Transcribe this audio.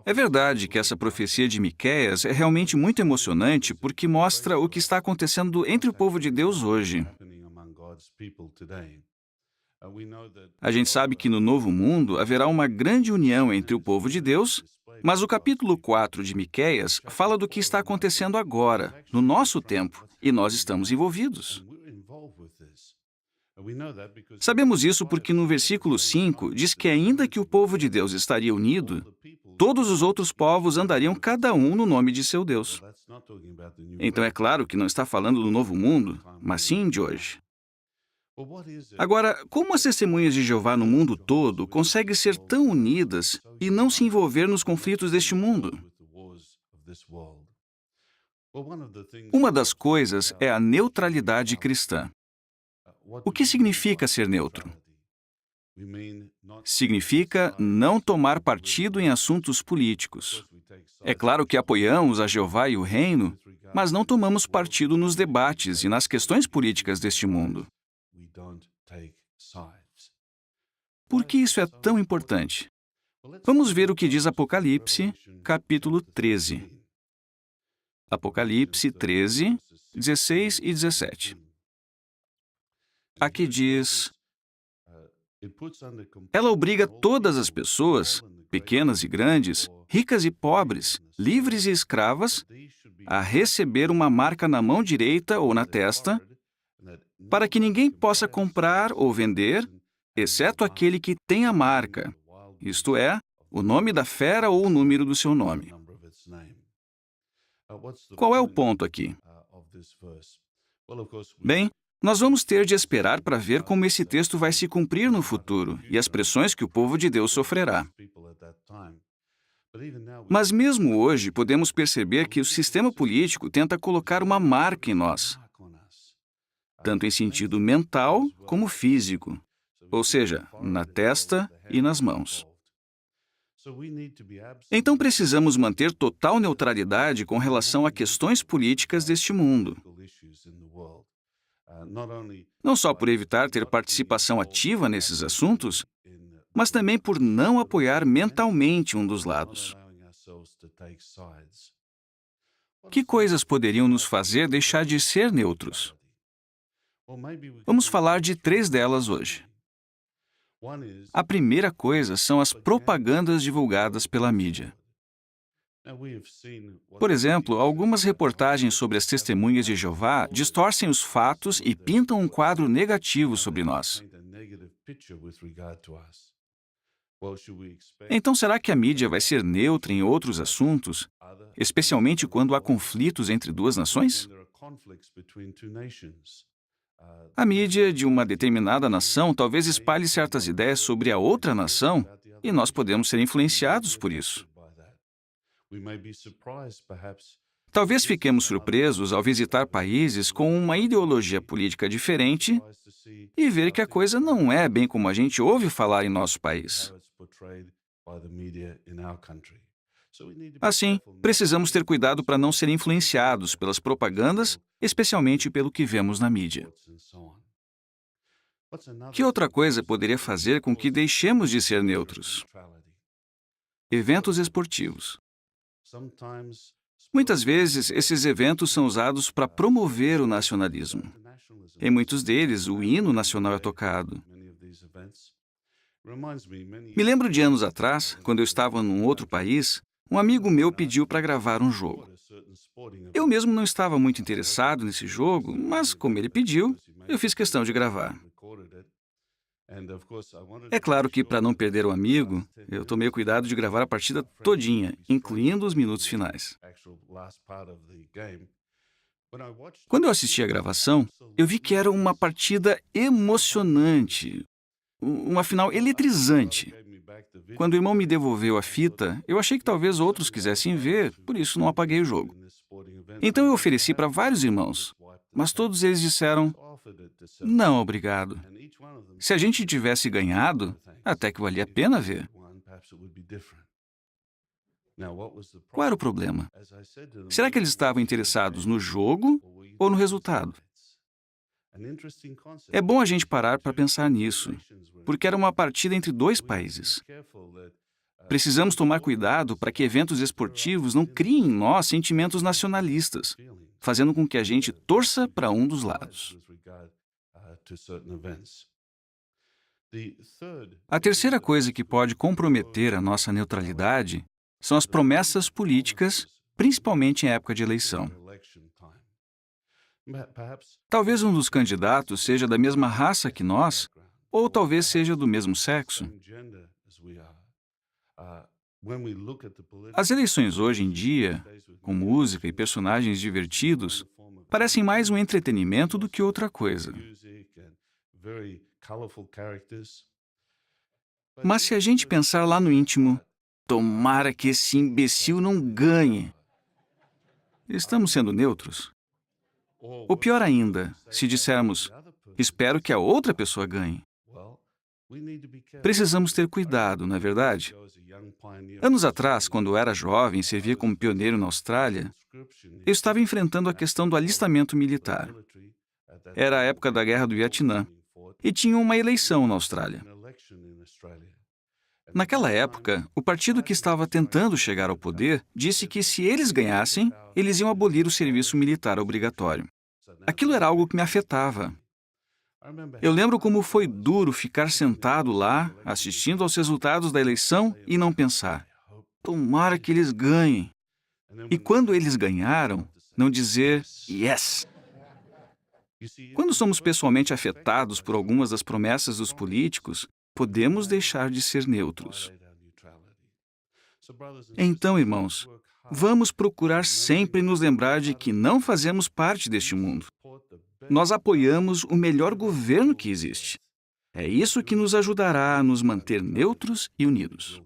É verdade que essa profecia de Miqueias é realmente muito emocionante porque mostra o que está acontecendo entre o povo de Deus hoje. A gente sabe que no novo mundo haverá uma grande união entre o povo de Deus, mas o capítulo 4 de Miqueias fala do que está acontecendo agora, no nosso tempo, e nós estamos envolvidos. Sabemos isso porque no versículo 5 diz que ainda que o povo de Deus estaria unido, todos os outros povos andariam cada um no nome de seu Deus. Então é claro que não está falando do novo mundo, mas sim de hoje. Agora, como as testemunhas de Jeová no mundo todo conseguem ser tão unidas e não se envolver nos conflitos deste mundo? Uma das coisas é a neutralidade cristã. O que significa ser neutro? Significa não tomar partido em assuntos políticos. É claro que apoiamos a Jeová e o reino, mas não tomamos partido nos debates e nas questões políticas deste mundo. Por que isso é tão importante? Vamos ver o que diz Apocalipse, capítulo 13. Apocalipse 13, 16 e 17. Aqui diz: ela obriga todas as pessoas, pequenas e grandes, ricas e pobres, livres e escravas, a receber uma marca na mão direita ou na testa, para que ninguém possa comprar ou vender, exceto aquele que tem a marca, isto é, o nome da fera ou o número do seu nome. Qual é o ponto aqui? Bem, nós vamos ter de esperar para ver como esse texto vai se cumprir no futuro e as pressões que o povo de Deus sofrerá. Mas mesmo hoje, podemos perceber que o sistema político tenta colocar uma marca em nós, tanto em sentido mental como físico, ou seja, na testa e nas mãos. Então precisamos manter total neutralidade com relação a questões políticas deste mundo. Não só por evitar ter participação ativa nesses assuntos, mas também por não apoiar mentalmente um dos lados. Que coisas poderiam nos fazer deixar de ser neutros? Vamos falar de 3 delas hoje. A primeira coisa são as propagandas divulgadas pela mídia. Por exemplo, algumas reportagens sobre as testemunhas de Jeová distorcem os fatos e pintam um quadro negativo sobre nós. Então, será que a mídia vai ser neutra em outros assuntos, especialmente quando há conflitos entre duas nações? A mídia de uma determinada nação talvez espalhe certas ideias sobre a outra nação e nós podemos ser influenciados por isso. Talvez fiquemos surpresos ao visitar países com uma ideologia política diferente e ver que a coisa não é bem como a gente ouve falar em nosso país. Assim, precisamos ter cuidado para não ser influenciados pelas propagandas, especialmente pelo que vemos na mídia. Que outra coisa poderia fazer com que deixemos de ser neutros? Eventos esportivos. Muitas vezes, esses eventos são usados para promover o nacionalismo. Em muitos deles, o hino nacional é tocado. Me lembro de anos atrás, quando eu estava num outro país, um amigo meu pediu para gravar um jogo. Eu mesmo não estava muito interessado nesse jogo, mas como ele pediu, eu fiz questão de gravar. É claro que, para não perder o amigo, eu tomei o cuidado de gravar a partida todinha, incluindo os minutos finais. Quando eu assisti a gravação, eu vi que era uma partida emocionante, uma final eletrizante. Quando o irmão me devolveu a fita, eu achei que talvez outros quisessem ver, por isso não apaguei o jogo. Então eu ofereci para vários irmãos, mas todos eles disseram: não, obrigado. Se a gente tivesse ganhado, até que valia a pena ver. Qual era o problema? Será que eles estavam interessados no jogo ou no resultado? É bom a gente parar para pensar nisso, porque era uma partida entre dois países. Precisamos tomar cuidado para que eventos esportivos não criem em nós sentimentos nacionalistas, fazendo com que a gente torça para um dos lados. A terceira coisa que pode comprometer a nossa neutralidade são as promessas políticas, principalmente em época de eleição. Talvez um dos candidatos seja da mesma raça que nós, ou talvez seja do mesmo sexo. As eleições hoje em dia, com música e personagens divertidos, parecem mais um entretenimento do que outra coisa. Mas se a gente pensar lá no íntimo, tomara que esse imbecil não ganhe, estamos sendo neutros? Ou pior ainda, se dissermos, espero que a outra pessoa ganhe. Precisamos ter cuidado, não é verdade? Anos atrás, quando eu era jovem e servia como pioneiro na Austrália, eu estava enfrentando a questão do alistamento militar. Era a época da Guerra do Vietnã e tinha uma eleição na Austrália. Naquela época, o partido que estava tentando chegar ao poder disse que se eles ganhassem, eles iam abolir o serviço militar obrigatório. Aquilo era algo que me afetava. Eu lembro como foi duro ficar sentado lá, assistindo aos resultados da eleição e não pensar, tomara que eles ganhem. E quando eles ganharam, não dizer, yes. Quando somos pessoalmente afetados por algumas das promessas dos políticos, podemos deixar de ser neutros. Então, irmãos, vamos procurar sempre nos lembrar de que não fazemos parte deste mundo. Nós apoiamos o melhor governo que existe. É isso que nos ajudará a nos manter neutros e unidos.